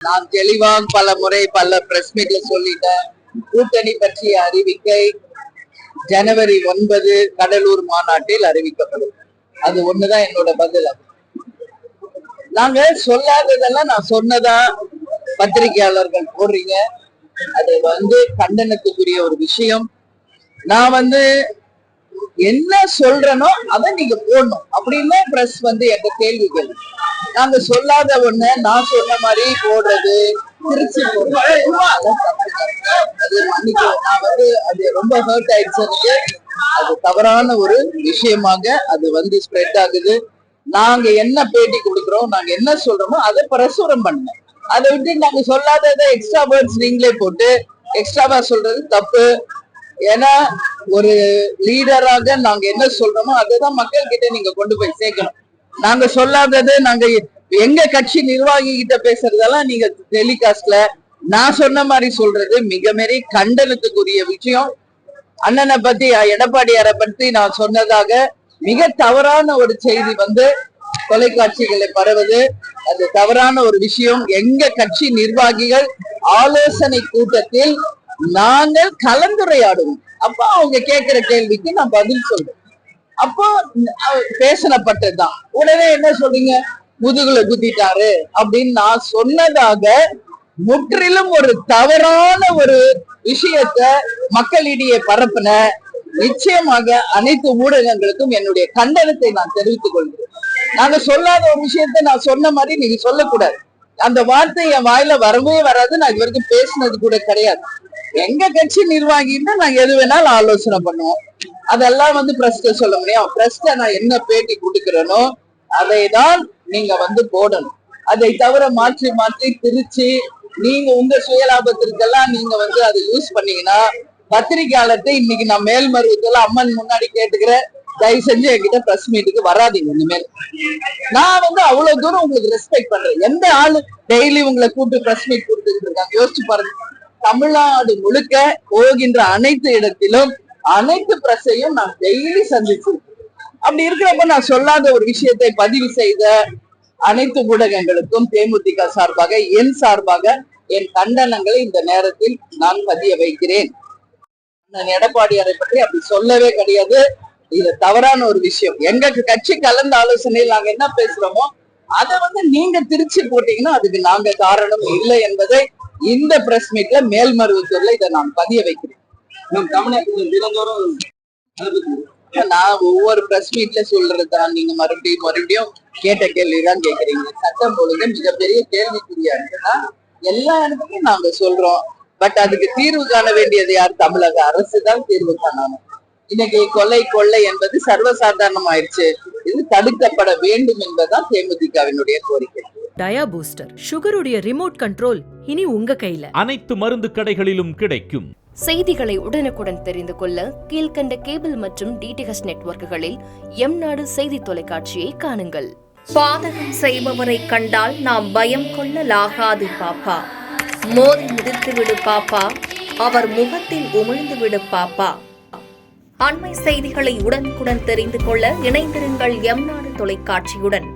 நான் தெளிவாக பல முறை பல பிரஸ் மீட்ல சொல்லிட்டேன். கூட்டணி பற்றிய அறிவிக்கை ஜனவரி 9 கடலூர் மாநாட்டில் அறிவிக்கப்படும். அது ஒண்ணுதான் என்னோட பதில். நாங்க சொல்லாததெல்லாம் நான் சொன்னதா பத்திரிகையாளர்கள் போடுறீங்க. அது கண்டனத்துக்குரிய ஒரு விஷயம். நான் என்ன சொல்றனோ அதை நீங்க போடணும் அப்படின்னு பிரஸ் எங்க கேள்விகள். நாங்க சொல்லாத ஒண்ணு நான் சொன்ன மாதிரி போடுறது, திருச்சி போடுறது, அது நான் அது ரொம்ப ஹர்ட் ஆயிடுச்சு. அது தவறான ஒரு விஷயமாக அது ஸ்ப்ரெட் ஆகுது. நாங்க என்ன பேட்டி கொடுக்குறோம், நாங்க என்ன சொல்றோமோ அதை பிரசுரம் பண்ணோம். அதை விட்டு நாங்க சொல்லாததை எக்ஸ்ட்ரா வேர்ட்ஸ் நீங்களே போட்டு எக்ஸ்ட்ராவா சொல்றது தப்பு. ஏன்னா ஒரு லீடராக நாங்க என்ன சொல்றோமோ அதுதான் மக்கள் கிட்ட நீங்க கொண்டு போய் சேர்க்கணும். நாங்க சொல்லாதது நாங்க எங்க கட்சி நிர்வாகி கிட்ட பேசுறதெல்லாம் நீங்க டெலிகாஸ்ட்ல நான் சொன்ன மாதிரி சொல்றது மிக மாரி கண்டனத்துக்குரிய விஷயம். அண்ணனை பத்தி, எடப்பாடியாரை பத்தி நான் சொன்னதாக மிக தவறான ஒரு செய்தி தொலைக்காட்சிகளை பரவுது. அது தவறான ஒரு விஷயம். எங்க கட்சி நிர்வாகிகள் ஆலோசனை கூட்டத்தில் நாங்கள் கலந்துரையாடுவோம். அப்போ அவங்க கேட்கிற கேள்விக்கு நான் பதில் சொல்றேன். அப்போ பேசப்பட்டதுதான். உடனே என்ன சொல்றீங்க, முதுகுல குத்திட்டாரு அப்படின்னு நான் சொன்னதாக முற்றிலும் ஒரு தவறான ஒரு விஷயத்த மக்களிடையே பரப்பின. நிச்சயமாக அனைத்து ஊடகங்களுக்கும் என்னுடைய கண்டனத்தை நான் தெரிவித்துக் கொள்கிறேன். நாங்க சொல்லாத ஒரு விஷயத்த நான் சொன்ன மாதிரி நீங்க சொல்லக்கூடாது. அந்த வார்த்தை என் வாயில வரவே வராது. நான் இது வரைக்கும் பேசினது கூட கிடையாது. எங்க கட்சி நிர்வாகின்னா நாங்க எது வேணாலும் ஆலோசனை பண்ணுவோம். அதெல்லாம் பிரஸ்ட சொல்ல முடியும். பிரஸ்ட நான் என்ன பேட்டி கொடுக்கிறேனோ அதை தான் நீங்க போடணும். அதை தவிர மாற்றி மாற்றி திருச்சி நீங்க உங்க சுயலாபத்திற்கெல்லாம் நீங்க அதை யூஸ் பண்ணீங்கன்னா பத்திரிகையாளர்கிட்ட இன்னைக்கு நான் மேல்மருவத்துல அம்மன் முன்னாடி கேட்டுக்கிறேன், தயவு செஞ்சு என்கிட்ட பிரஸ் மீட்டுக்கு வராதீங்க. இனிமேல் நான் அவ்வளவு தூரம் உங்களுக்கு ரெஸ்பெக்ட் பண்றேன். எந்த ஆளு டெய்லி உங்களை கூப்பிட்டு பிரஸ் மீட் கொடுத்துட்டு இருக்காங்க யோசிச்சு பாருங்க. தமிழ்நாடு முழுக்க போகின்ற அனைத்து இடத்திலும் அனைத்து பிரஸையும் நான் டெய்லி சந்திச்சு, அப்படி இருக்கிறப்ப நான் சொல்லாத ஒரு விஷயத்தை பதிவு செய்த அனைத்து ஊடகங்களுக்கும் தேமுதிக சார்பாக என் சார்பாக என் கண்டனங்களை இந்த நேரத்தில் நான் பதிய வைக்கிறேன். எடப்பாடியாரை பற்றி அப்படி சொல்லவே கிடையாது. இது தவறான ஒரு விஷயம். எங்க கட்சி கலந்த ஆலோசனையில் நாங்க என்ன பேசுறோமோ அதை நீங்க திருச்சி போட்டீங்கன்னா அதுக்கு நாங்க காரணம் இல்லை என்பதை இந்த பிரஸ் மீட்ல மேல்மருவத்தூர்ல இதை நான் பதிய வைக்கிறேன். நான் ஒவ்வொரு பிரஸ் மீட்ல சொல்றதுதான் நீங்க மறுபடியும் கேட்ட கேள்விதான் கேக்குறீங்க. சட்டம் ஒழுங்கு மிகப்பெரிய கேள்விக்குறியா இருக்குன்னா எல்லா இடத்துலயும் நாங்க சொல்றோம். பட் அதுக்கு தீர்வு காண வேண்டியது யார்? தமிழக அரசு தான் தீர்வு காணணும். இன்னைக்கு கொள்ளை என்பது சர்வசாதாரணம் ஆயிடுச்சு. இது தடுக்கப்பட வேண்டும் என்பதுதான் தேமுதிகவினுடைய கோரிக்கை. டயா பூஸ்டர் சுகருடைய ரிமோட் கண்ட்ரோல் இனி உங்க கையில. அனைத்து மருந்து கடைகளிலும் கிடைக்கும். செய்திகளை உடனுக்குடன் தெரிந்து கொள்ள கீழ்கண்ட கேபிள் மற்றும் டிடிஹெச் நெட்வொர்க்குகளில் எம்நாடு செய்தி தொலைக்காட்சியை காணுங்கள். பாதகம் செய்பவரை கண்டால் நாம் பயம் கொள்ளலாகாது பாப்பா. மோதி மிதித்து விடு பாப்பா, அவர் முகத்தில் உமிழ்ந்து விடு பாப்பா. அண்மை செய்திகளை உடனுக்குடன் தெரிந்து கொள்ள இணைந்திருங்கள் எம்நாடு தொலைக்காட்சியுடன்.